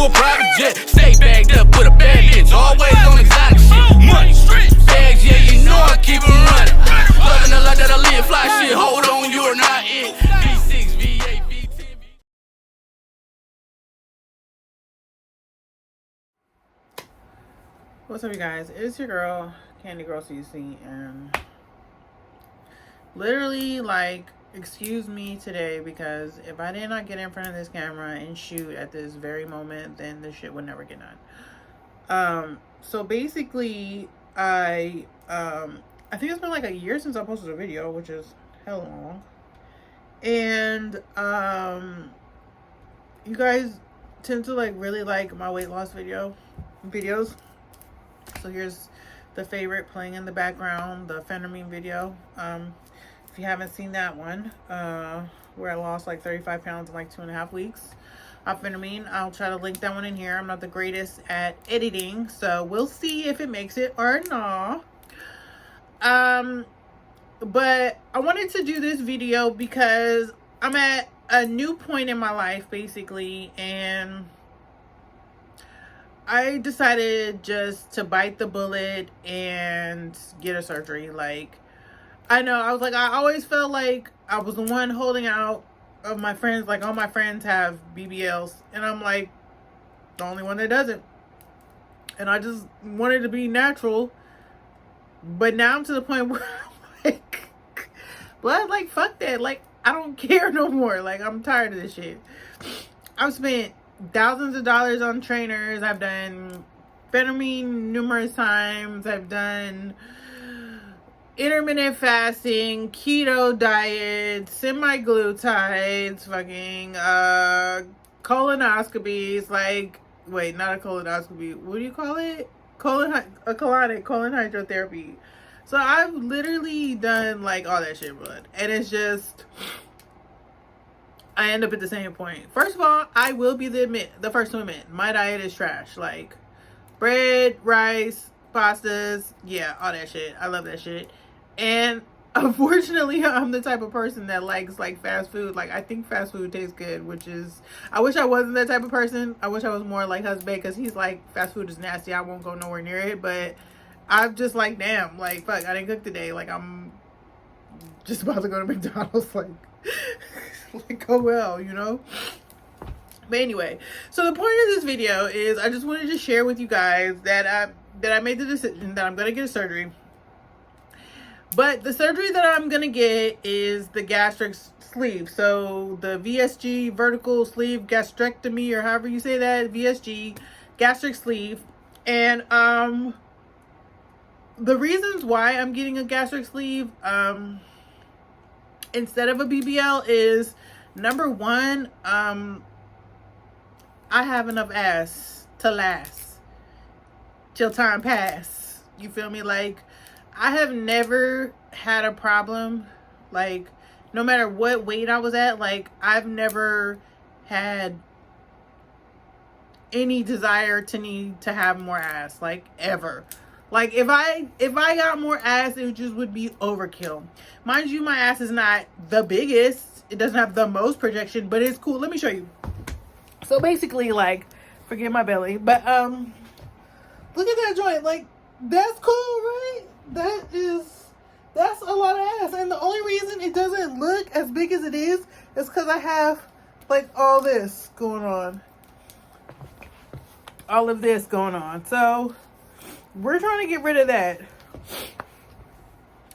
to a private jet. Stay bagged up with a bad bitch, always on exotic shit. Money, bags, yeah, you know I keep 'em running. Loving the life that I live, fly shit, hold on, you're not it. V6, V8, V10. What's up, you guys? It's your girl CandyGirlCeCe, and literally, like, excuse me today, because if I did not get in front of this camera and shoot at this very moment, then this shit would never get done. So basically, I think it's been like a year since I posted a video, which is hell long. And you guys tend to like really like my weight loss videos. So here's the favorite playing in the background, the phentermine video. If you haven't seen that one, where I lost like 35 pounds in like 2.5 weeks off phentermine, I'll try to link that one in here. I'm not the greatest at editing, so we'll see if it makes it or not. But I wanted to do this video because I'm at a new point in my life, basically, and I decided just to bite the bullet and get a surgery. Like, I know, I was like, I always felt like I was the one holding out of my friends. Like, all my friends have BBLs, and I'm like the only one that doesn't. And I just wanted to be natural. But now I'm to the point where I'm like, blood, like, fuck that. Like, I don't care no more. Like, I'm tired of this shit. I've spent thousands of dollars on trainers. I've done phentermine numerous times. I've done intermittent fasting, keto diet, semi-glutides, fucking colonoscopies. Like, wait, not a colonoscopy. What do you call it? Colon hydrotherapy. So I've literally done like all that shit, blood, and it's just, I end up at the same point. First of all, I will be the first to admit my diet is trash. Like, bread, rice, pastas, yeah, all that shit. I love that shit. And unfortunately, I'm the type of person that likes like fast food. Like, I think fast food tastes good, which is, I wish I wasn't that type of person. I wish I was more like husband, because he's like, fast food is nasty, I won't go nowhere near it. But I'm just like, damn, like, fuck, I didn't cook today. Like, I'm just about to go to McDonald's. Like, like, oh well, you know. But anyway, so the point of this video is I just wanted to share with you guys that I made the decision that I'm gonna get a surgery. But the surgery that I'm gonna get is the gastric sleeve. So the VSG, vertical sleeve gastrectomy, or however you say that, VSG, gastric sleeve. And the reasons why I'm getting a gastric sleeve instead of a BBL is, number one, I have enough ass to last till time pass. You feel me? Like, I have never had a problem, like, no matter what weight I was at, like, I've never had any desire to need to have more ass, like, ever. Like, if I got more ass, it just would be overkill. Mind you, my ass is not the biggest. It doesn't have the most projection, but it's cool. Let me show you. So basically, like, forget my belly, but look at that joint. Like, that's cool, right? That's a lot of ass. And the only reason it doesn't look as big as it is because I have like all this going on. All of this going on. So we're trying to get rid of that.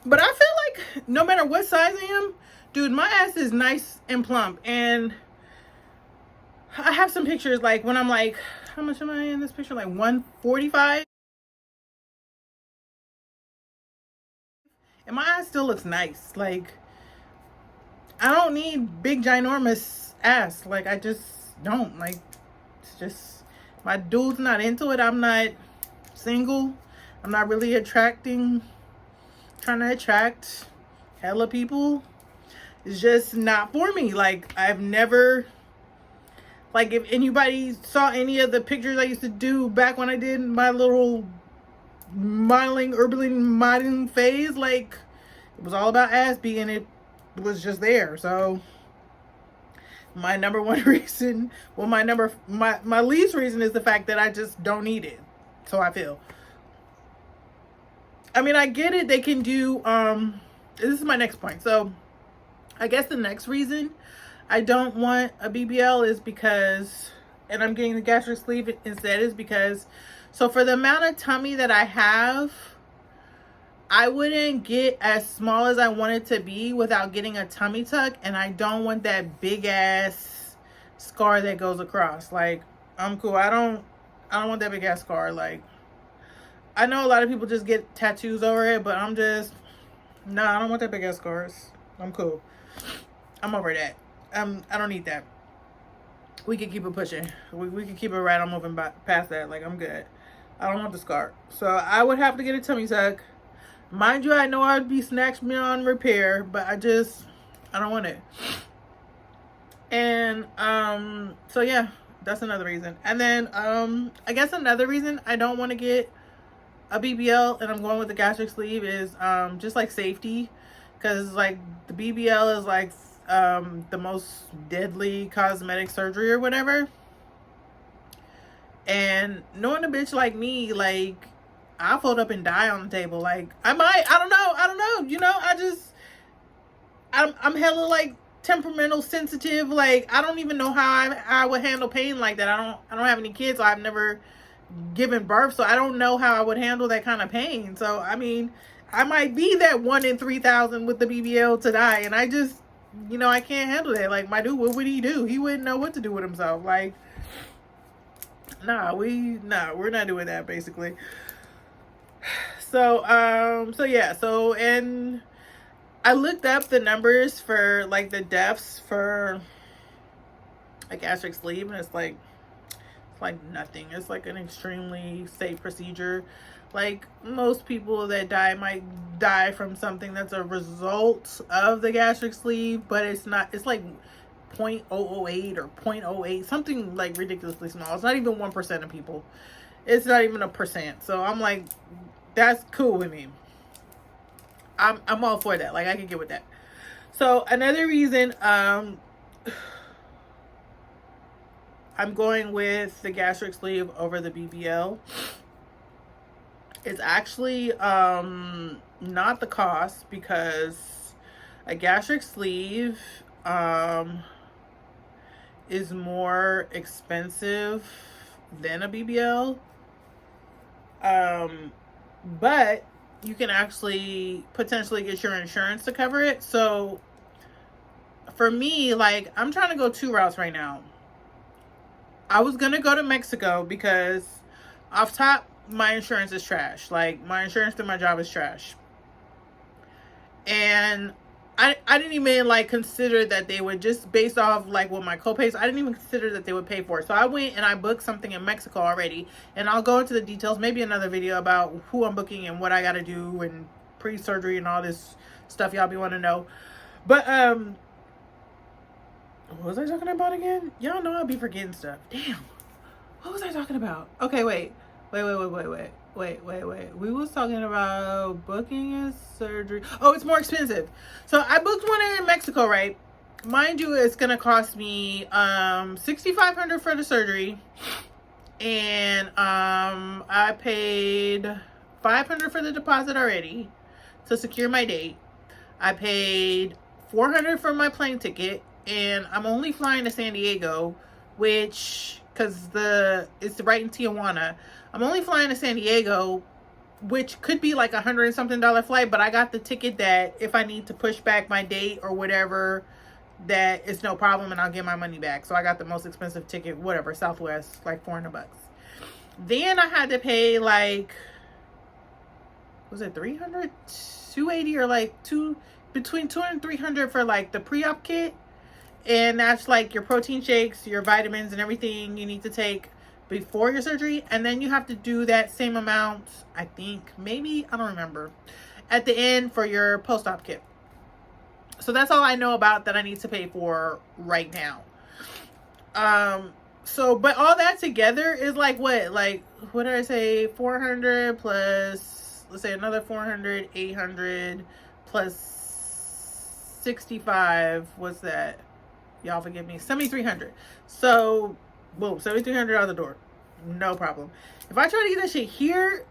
But I feel like no matter what size I am, dude, my ass is nice and plump. And I have some pictures, like, when I'm like, how much am I in this picture? Like 145. And my ass still looks nice. Like, I don't need big, ginormous ass. Like, I just don't. Like, it's just, my dude's not into it. I'm not single. I'm not really trying to attract hella people. It's just not for me. Like, I've never, like, if anybody saw any of the pictures I used to do back when I did my little urban modeling phase, like, it was all about ass being, it was just there. So my number one reason, well, my least reason is the fact that I just don't need it. So I feel. I mean, I get it. They can do, this is my next point. So I guess the next reason I don't want a BBL is because, and I'm getting the gastric sleeve instead, is because, so for the amount of tummy that I have, I wouldn't get as small as I want it to be without getting a tummy tuck, and I don't want that big ass scar that goes across. Like, I'm cool. I don't want that big ass scar. Like, I know a lot of people just get tattoos over it, but I'm just, nah, I don't want that big ass scars. I'm cool. I'm over that. I don't need that. We can keep it pushing. We can keep it right on moving past that. Like, I'm good. I don't want the scar. So I would have to get a tummy tuck. Mind you, I know I'd be snatched beyond repair, but I don't want it. And so yeah, that's another reason. And then I guess another reason I don't want to get a BBL and I'm going with the gastric sleeve is just like safety, because like the BBL is like the most deadly cosmetic surgery or whatever. And knowing a bitch like me, like, I'll fold up and die on the table. Like, I don't know. You know, I'm hella like temperamental, sensitive. Like, I don't even know how I would handle pain like that. I don't have any kids, so I've never given birth, so I don't know how I would handle that kind of pain. So I mean, I might be that 1 in 3,000 with the BBL to die, and I just, you know, I can't handle that. Like, my dude, what would he do? He wouldn't know what to do with himself. Like, we're not doing that, basically. So and I looked up the numbers for like the deaths for a gastric sleeve, and it's like nothing. It's like an extremely safe procedure. Like, most people that die might die from something that's a result of the gastric sleeve, but it's not, it's like 0.008 or 0.08, something like ridiculously small. It's not even 1% of people. It's not even a percent. So I'm like, that's cool with me. I'm all for that. Like, I can get with that. So another reason I'm going with the gastric sleeve over the BBL is actually not the cost, because a gastric sleeve is more expensive than a BBL. But you can actually potentially get your insurance to cover it. So for me, like, I'm trying to go 2 routes right now. I was gonna go to Mexico because off top, my insurance is trash. Like, my insurance through my job is trash. And I didn't even like consider that they would, just based off like what my copays, I didn't even consider that they would pay for it. So I went and I booked something in Mexico already, and I'll go into the details, maybe another video about who I'm booking and what I gotta do and pre-surgery and all this stuff y'all be wanting to know. But what was I talking about again? Y'all know I'll be forgetting stuff. Damn, what was I talking about? Okay, wait. We was talking about booking a surgery. Oh, it's more expensive. So I booked one in Mexico, right? Mind you, it's gonna cost me $6,500 for the surgery, and I paid $500 for the deposit already to secure my date. I paid $400 for my plane ticket, and I'm only flying to San Diego, which, because it's right in Tijuana. I'm only flying to San Diego, which could be like $100 and something flight, but I got the ticket that if I need to push back my date or whatever, that it's no problem and I'll get my money back. So I got the most expensive ticket, whatever, Southwest, like $400. Then I had to pay like, was it 300, 280, or like between 200 and 300 for like the pre-op kit. And that's like your protein shakes, your vitamins, and everything you need to take before your surgery. And then you have to do that same amount, I think, maybe, I don't remember, at the end for your post-op kit. So that's all I know about that I need to pay for right now. So, but all that together is like what did I say? 400 plus, let's say another 400, 800 plus 65. What's that? Y'all forgive me. 7,300. So, boom, 7,300 out the door. No problem. If I try to get that shit here,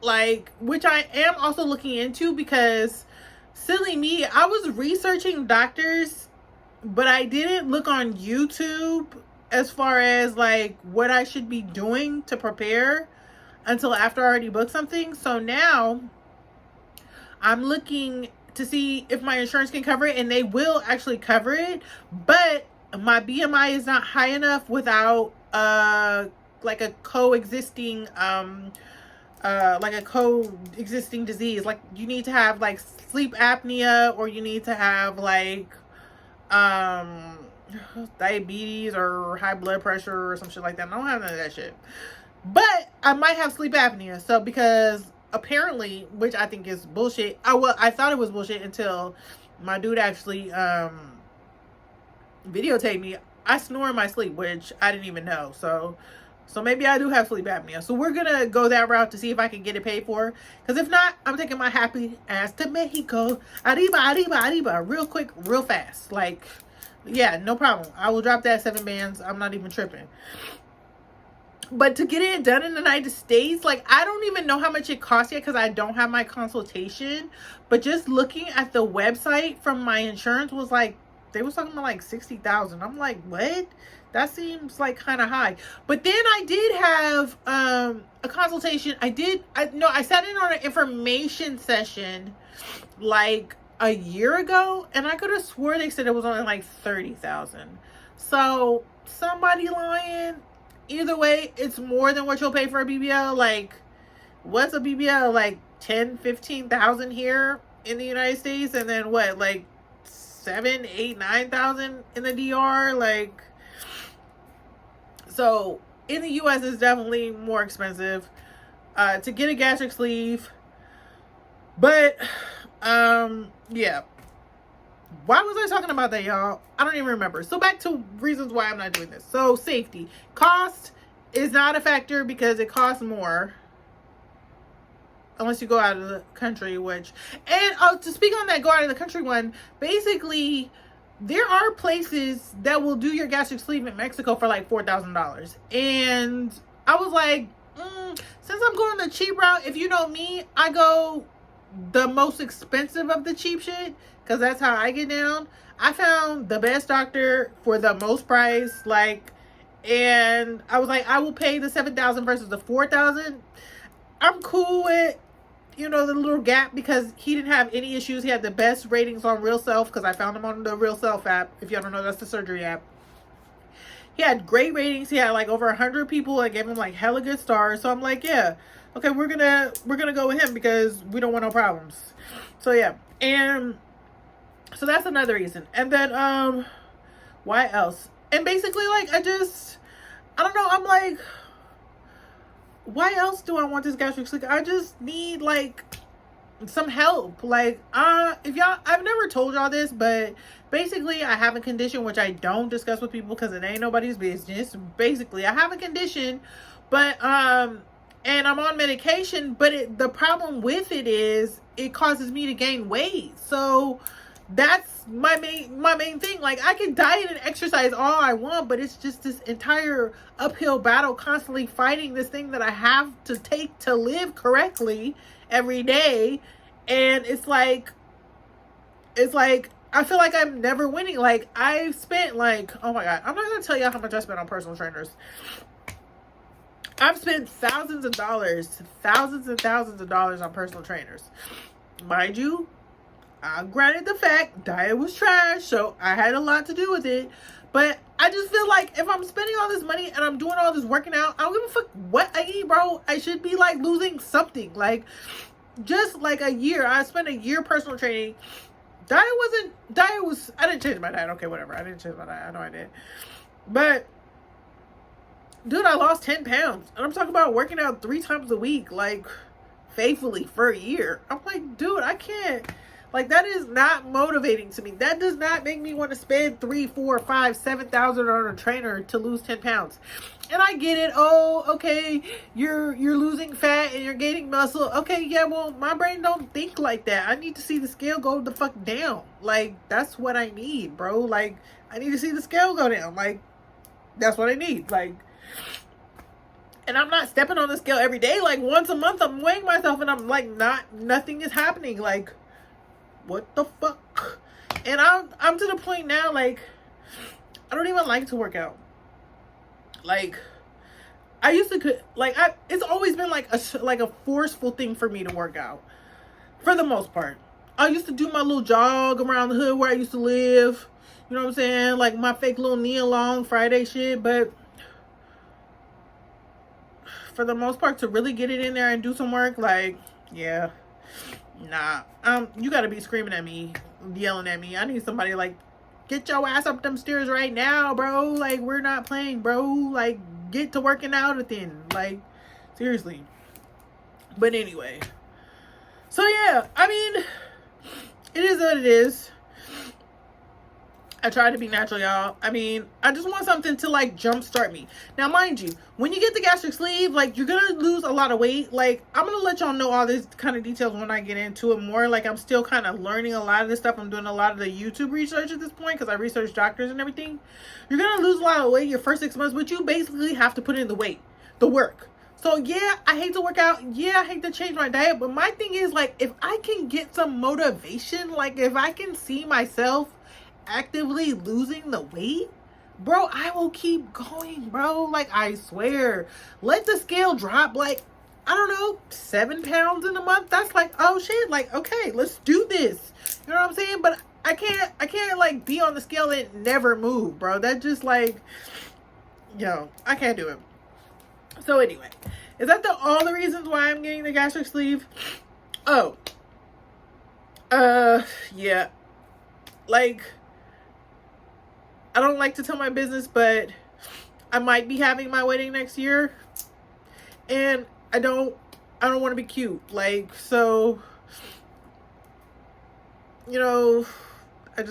like, which I am also looking into, because silly me, I was researching doctors, but I didn't look on YouTube as far as like what I should be doing to prepare until after I already booked something. So now I'm looking to see if my insurance can cover it, and they will actually cover it, but my BMI is not high enough without like a coexisting disease. Like, you need to have like sleep apnea, or you need to have like diabetes or high blood pressure or some shit like that. I don't have none of that shit, but I might have sleep apnea. So, because apparently, which I think is bullshit. I thought it was bullshit until my dude actually videotaped me. I snore in my sleep, which I didn't even know. So maybe I do have sleep apnea. So we're gonna go that route to see if I can get it paid for. Because if not, I'm taking my happy ass to Mexico. Arriba, arriba, arriba. Real quick, real fast. Like, yeah, no problem. I will drop that 7 bands. I'm not even tripping. But to get it done in the United States, like, I don't even know how much it costs yet because I don't have my consultation. But just looking at the website from my insurance was like, they was talking about like 60,000. I'm like, what? That seems like kind of high. But then I did have a consultation. I sat in on an information session like a year ago, and I could have swore they said it was only like 30,000. So somebody lying. Either way, it's more than what you'll pay for a BBL. Like, what's a BBL? Like 10, 15,000 here in the United States, and then what, like 7, 8, 9,000 in the DR? Like, so in the US it's definitely more expensive to get a gastric sleeve. But yeah, why was I talking about that, y'all? I don't even remember. So back to reasons why I'm not doing this. So safety. Cost is not a factor because it costs more unless you go out of the country, which, and to speak on that go out of the country one, basically there are places that will do your gastric sleeve in Mexico for like $4,000. And I was like, since I'm going the cheap route, if you know me, I go the most expensive of the cheap shit, because that's how I get down. I found the best doctor for the most price, like, and I was like, I will pay the 7,000 versus the 4,000. I'm cool with, you know, the little gap, because he didn't have any issues. He had the best ratings on Real Self, because I found him on the Real Self app. If y'all don't know, that's the surgery app. He had great ratings. He had like over 100 people that gave him like hella good stars. So I'm like, yeah, okay, we're gonna go with him because we don't want no problems. So yeah, and so that's another reason. And then why else? And basically, like, I don't know, I'm like, why else do I want this gastric sleeve? I just need like some help. Like, if y'all, I've never told y'all this, but basically I have a condition which I don't discuss with people because it ain't nobody's business. Basically, I have a condition, but and I'm on medication, but the problem with it is it causes me to gain weight. So that's my main thing. Like, I can diet and exercise all I want, but it's just this entire uphill battle constantly fighting this thing that I have to take to live correctly every day. And it's like I feel like I'm never winning. Like, I've spent like, oh my god, I'm not gonna tell y'all how much I spent on personal trainers. I've spent thousands and thousands of dollars on personal trainers. Mind you, granted the fact diet was trash, so I had a lot to do with it. But I just feel like if I'm spending all this money and I'm doing all this working out, I don't give a fuck what I eat, bro. I should be like losing something. Like, just like a year, I spent a year personal training. I didn't change my diet. Okay, whatever. I didn't change my diet. I know I did. But dude, I lost 10 pounds. And I'm talking about working out 3 times a week, like, faithfully for a year. I'm like, dude, I can't. Like, that is not motivating to me. That does not make me want to spend 3, 4, 5, 7,000 on a trainer to lose 10 pounds. And I get it. Oh, okay, you're losing fat and you're gaining muscle. Okay, yeah, well, my brain don't think like that. I need to see the scale go the fuck down. Like, that's what I need, bro. Like, I need to see the scale go down. Like, that's what I need. Like, and I'm not stepping on the scale every day. Like, once a month, I'm weighing myself and I'm like, nothing is happening. Like, what the fuck? And I'm to the point now, like, I don't even like to work out. Like, I used to, like, it's always been like a forceful thing for me to work out, for the most part. I used to do my little jog around the hood where I used to live. You know what I'm saying? Like, my fake little knee-along Friday shit. But for the most part, to really get it in there and do some work, like, yeah, nah. You gotta be screaming at me, yelling at me. I need somebody like, get your ass up them stairs right now, bro. Like, we're not playing, bro. Like, get to working out within. Like, seriously. But anyway. So, yeah. I mean, it is what it is. I try to be natural, y'all. I mean, I just want something to, like, jumpstart me. Now, mind you, when you get the gastric sleeve, like, you're gonna lose a lot of weight. Like, I'm gonna let y'all know all this kind of details when I get into it more. Like, I'm still kind of learning a lot of this stuff. I'm doing a lot of the YouTube research at this point because I research doctors and everything. You're gonna lose a lot of weight your first 6 months, but you basically have to put in the weight, the work. So, yeah, I hate to work out. Yeah, I hate to change my diet. But my thing is, like, if I can get some motivation, like, if I can see myself actively losing the weight, bro, I will keep going, bro. Like, I swear, let the scale drop, like, I don't know, 7 pounds in a month. That's like, oh shit, like, okay, let's do this. You know what I'm saying? But I can't like be on the scale and never move, bro. That just, like, yo, I can't do it. So anyway, is that all the reasons why I'm getting the gastric sleeve? Oh, yeah, like, I don't like to tell my business, but I might be having my wedding next year, and I don't want to be cute. Like, so, you know, I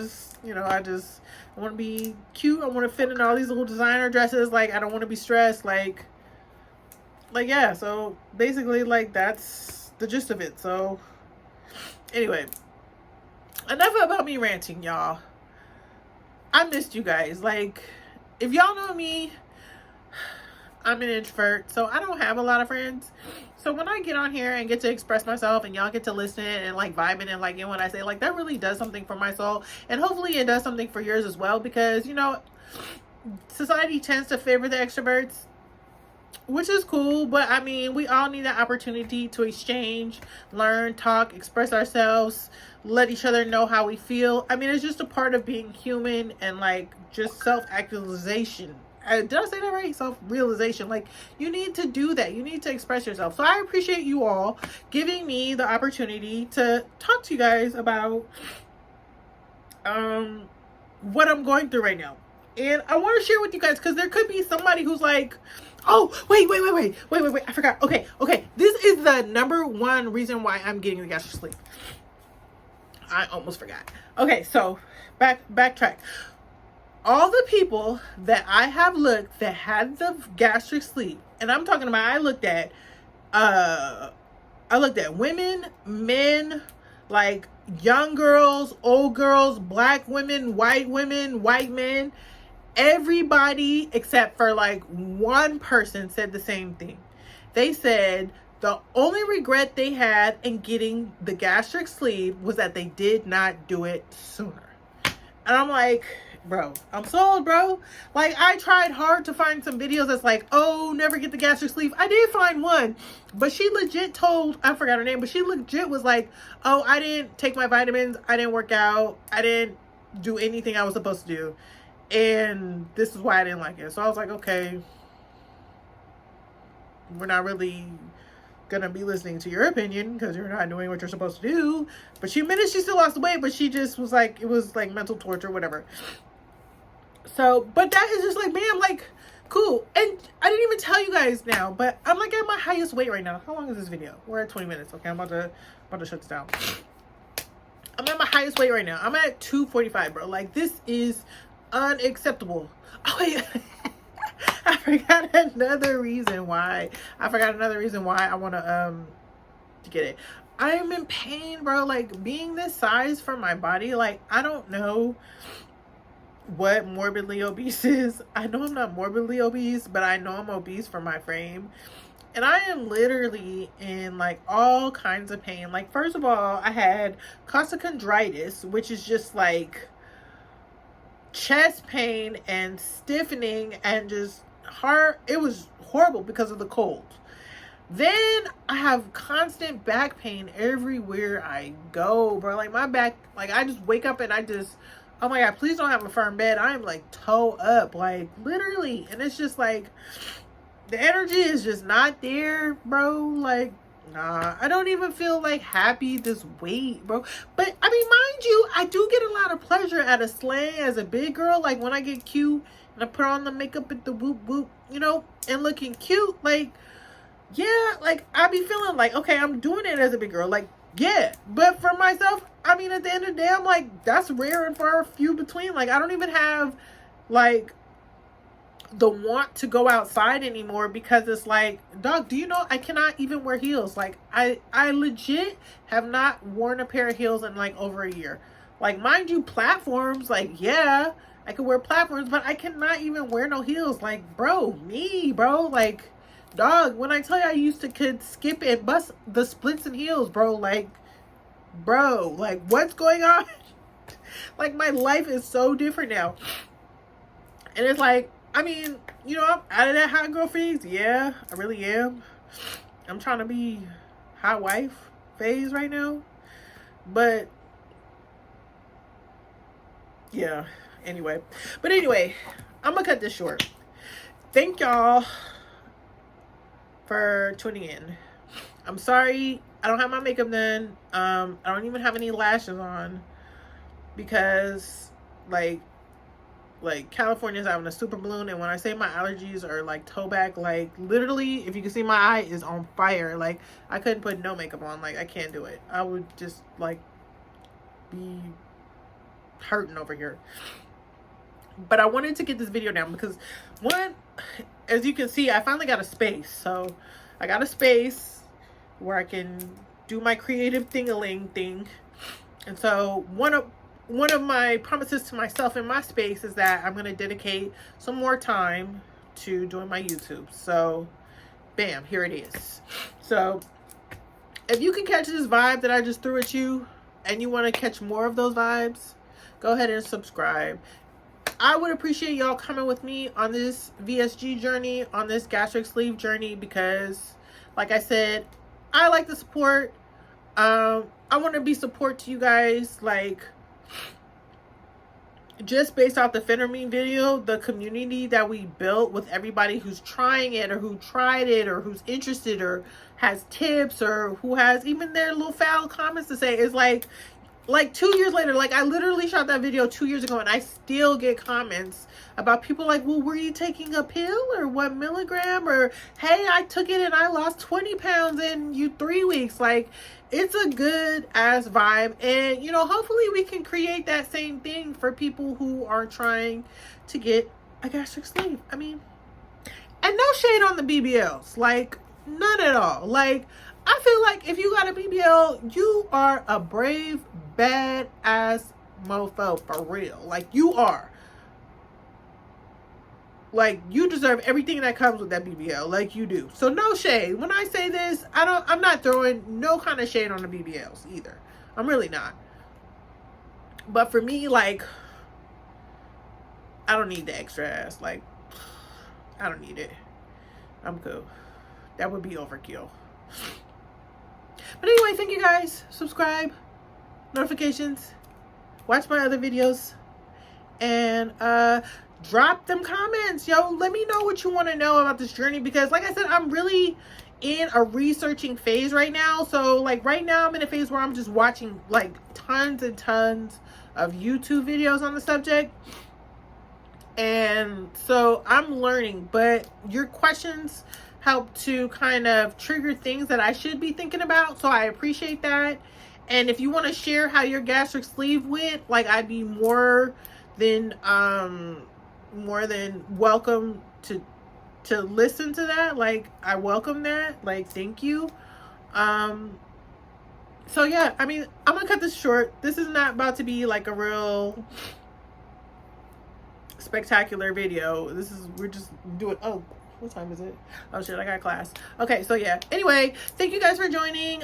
want to be cute. I want to fit in all these little designer dresses. Like, I don't want to be stressed. Like, yeah. So basically, like, that's the gist of it. So anyway, enough about me ranting, y'all. I missed you guys. Like, if y'all know me, I'm an introvert, so I don't have a lot of friends. So when I get on here and get to express myself and y'all get to listen and, like, vibing and liking what I say, like, that really does something for my soul. And hopefully it does something for yours as well, because, you know, society tends to favor the extroverts, which is cool. But I mean, we all need that opportunity to exchange, learn, talk, express ourselves, let each other know how we feel. I mean, it's just a part of being human and, like, just self-actualization. Did I say that right? Self-realization. Like, you need to do that. You need to express yourself. So I appreciate you all giving me the opportunity to talk to you guys about what I'm going through right now. And I want to share with you guys, because there could be somebody who's like, oh, wait, I forgot. Okay. This is the number one reason why I'm getting the gastric sleeve. I almost forgot. Okay, so backtrack. All the people that I have looked that had the gastric sleeve, and I'm talking about, I looked at women, men, like, young girls, old girls, black women, white men. Everybody except for, like, one person said the same thing. They said the only regret they had in getting the gastric sleeve was that they did not do it sooner. And I'm like, bro, I'm sold, bro. Like, I tried hard to find some videos that's like, oh, never get the gastric sleeve. I did find one, but she legit told, I forgot her name, but she legit was like, oh, I didn't take my vitamins, I didn't work out, I didn't do anything I was supposed to do, and this is why I didn't like it. So I was like, okay, we're not really gonna be listening to your opinion because you're not doing what you're supposed to do. But she admitted she still lost the weight, but she just was like, it was like mental torture, whatever. So, but that is just like, man, like, cool. And I didn't even tell you guys now, but I'm like at my highest weight right now. How long is this video? We're at 20 minutes. Okay, I'm about to shut this down. I'm at my highest weight right now. I'm at 245, bro. Like, this is unacceptable. Oh, yeah. I forgot another reason why I want to get it. I am in pain, bro. Like, being this size for my body, like, I don't know what morbidly obese is. I know I'm not morbidly obese, but I know I'm obese for my frame. And I am literally in like all kinds of pain. Like, first of all, I had costochondritis, which is just like chest pain and stiffening and just hard. It was horrible because of the cold. Then I have constant back pain everywhere I go, bro. Like, my back, like, I just wake up and oh my God, please don't have a firm bed. I am like toe up, like literally. And it's just like, the energy is just not there, bro. Like, nah, I don't even feel like happy this weight, bro. But I mean, mind you, I do get a lot of pleasure out of slaying as a big girl. Like, when I get cute and I put on the makeup at the whoop whoop, you know, and looking cute, like, yeah, like, I be feeling like, okay, I'm doing it as a big girl. Like, yeah. But for myself, I mean, at the end of the day, I'm like, that's rare and far few between. Like, I don't even have, like, the want to go outside anymore, because it's like, dog, do you know I cannot even wear heels? Like, I legit have not worn a pair of heels in like over a year. Like, mind you, platforms, like, yeah, I could wear platforms, but I cannot even wear no heels. Like, bro, like, dog, when I tell you I could skip and bust the splits and heels, bro, like, what's going on? Like, my life is so different now. And it's like, I mean, you know, I'm out of that hot girl phase. Yeah, I really am. I'm trying to be hot wife phase right now. But, yeah, anyway. But anyway, I'm going to cut this short. Thank y'all for tuning in. I'm sorry I don't have my makeup done. I don't even have any lashes on, because, like California's having a super balloon, and when I say my allergies are like toe back, like literally, if you can see, my eye is on fire. Like, I couldn't put no makeup on. Like, I can't do it. I would just like be hurting over here. But I wanted to get this video down because, one, as you can see, I finally got a space. So I got a space where I can do my creative thing. And so one of my promises to myself in my space is that I'm going to dedicate some more time to doing my YouTube. So, bam, here it is. So, if you can catch this vibe that I just threw at you, and you want to catch more of those vibes, go ahead and subscribe. I would appreciate y'all coming with me on this VSG journey, on this gastric sleeve journey, because, like I said, I like the support. I want to be support to you guys, like, just based off the Phenomene video, the community that we built with everybody who's trying it, or who tried it, or who's interested, or has tips, or who has even their little foul comments to say, is like 2 years later. Like, I literally shot that video 2 years ago, and I still get comments about people like, well, were you taking a pill, or what milligram, or hey, I took it and I lost 20 pounds in 3 weeks. Like, it's a good ass vibe, and you know, hopefully we can create that same thing for people who are trying to get a gastric sleeve. I mean, and no shade on the BBLs, like, none at all. Like, I feel like if you got a BBL, you are a brave, badass mofo, for real. Like, you are. Like, you deserve everything that comes with that BBL. Like, you do. So, no shade. When I say this, I'm not throwing no kind of shade on the BBLs either. I'm really not. But for me, like, I don't need the extra ass. Like, I don't need it. I'm cool. That would be overkill. But anyway, thank you guys. Subscribe, notifications, watch my other videos, and drop them comments. Yo, let me know what you want to know about this journey, because like I said, I'm really in a researching phase right now. So like right now I'm in a phase where I'm just watching like tons and tons of YouTube videos on the subject. And so I'm learning, but your questions help to kind of trigger things that I should be thinking about. So I appreciate that. And if you want to share how your gastric sleeve went, like, I'd be more than welcome to listen to that. Like, I welcome that. Like, thank you. So yeah, I mean, I'm gonna cut this short. This is not about to be like a real spectacular video. We're just doing, oh, what time is it? Oh shit, I got class. Okay, so yeah, anyway, thank you guys for joining.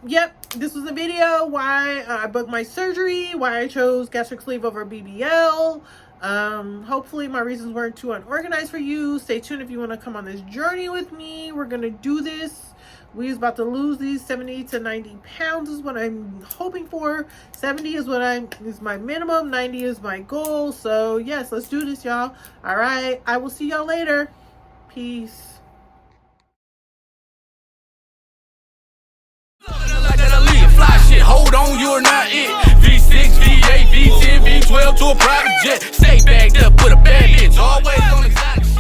Yep, this was a video why I booked my surgery, why I chose gastric sleeve over BBL. Hopefully my reasons weren't too unorganized for you. Stay tuned if you want to come on this journey with me. We're gonna do this. We is about to lose these 70 to 90 pounds is what I'm hoping for. 70 is is my minimum. 90 is my goal. So yes, let's do this, y'all. All right, I will see y'all later. Peace. Fly shit, hold on, you're not it. V6, V8, V10, V12 to a private jet. Stay bagged up with a bad bitch, always on exotic shit.